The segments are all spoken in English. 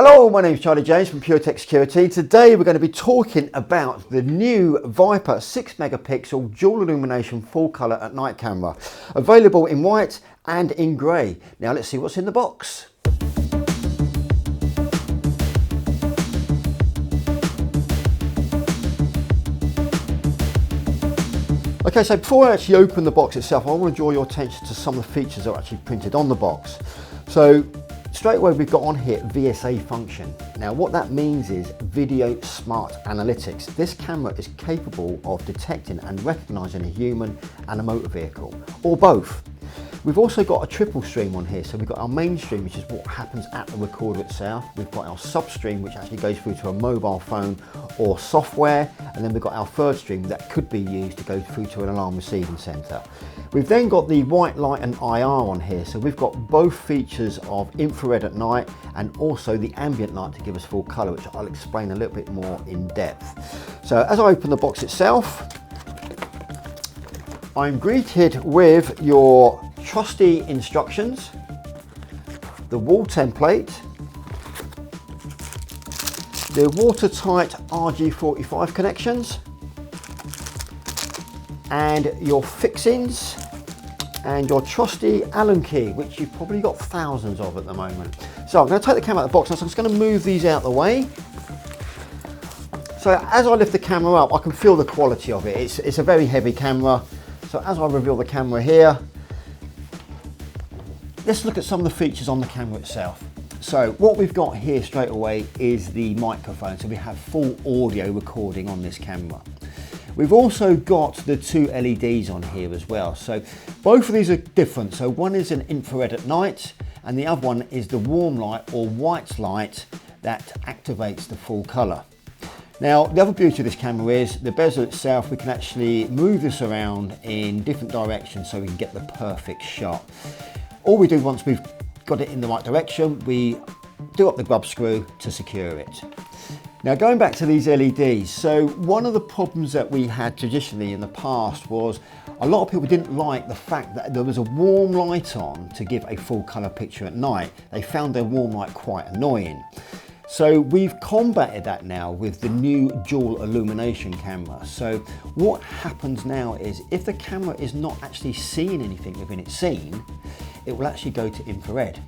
Hello, my name is Charlie James from PureTech Security. Today we're going to be talking about the new Viper 6 megapixel dual illumination full colour at night camera, available in white and in grey. Now let's see what's in the box. Okay, so before I actually open the box itself, I want to draw your attention to some of the features that are actually printed on the box. So straight away we've got on here VSA function. Now what that means is Video Smart Analytics. This camera is capable of detecting and recognising a human and a motor vehicle, or both. We've also got a triple stream on here. So we've got our main stream, which is what happens at the recorder itself. We've got our sub stream, which actually goes through to a mobile phone or software. And then we've got our third stream that could be used to go through to an alarm receiving centre. We've then got the white light and IR on here. So we've got both features of infrared at night and also the ambient light to give us full colour, which I'll explain a little bit more in depth. So as I open the box itself, I'm greeted with your trusty instructions, the wall template, the watertight RG45 connections, and your fixings, and your trusty Allen key, which you've probably got thousands of at the moment. So I'm going to take the camera out of the box, and so I'm just going to move these out of the way. So as I lift the camera up, I can feel the quality of it. It's a very heavy camera. So as I reveal the camera here, let's look at some of the features on the camera itself. So what we've got here straight away is the microphone. So we have full audio recording on this camera. We've also got the two LEDs on here as well. So both of these are different. So one is an infrared at night and the other one is the warm light or white light that activates the full color. Now, the other beauty of this camera is the bezel itself. We can actually move this around in different directions so we can get the perfect shot. All we do once we've got it in the right direction, we do up the grub screw to secure it. Now, going back to these LEDs, so one of the problems that we had traditionally in the past was a lot of people didn't like the fact that there was a warm light on to give a full color picture at night. They found their warm light quite annoying. So we've combated that now with the new dual illumination camera. So what happens now is if the camera is not actually seeing anything within its scene, it will actually go to infrared.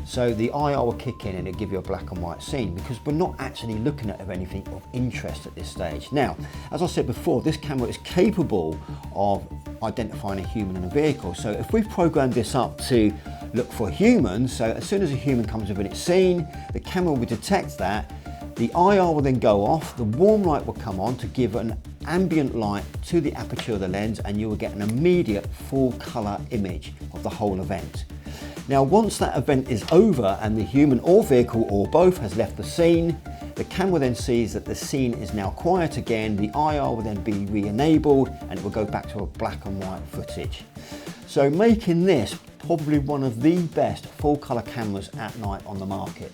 So the IR will kick in and it'll give you a black and white scene because we're not actually looking at anything of interest at this stage. Now, as I said before, this camera is capable of identifying a human in a vehicle. So if we've programmed this up to look for humans, so as soon as a human comes within its scene, the camera will detect that, the IR will then go off, the warm light will come on to give an ambient light to the aperture of the lens and you will get an immediate full colour image of the whole event. Now once that event is over and the human or vehicle or both has left the scene, the camera then sees that the scene is now quiet again, the IR will then be re-enabled and it will go back to a black and white footage. So making this probably one of the best full colour cameras at night on the market.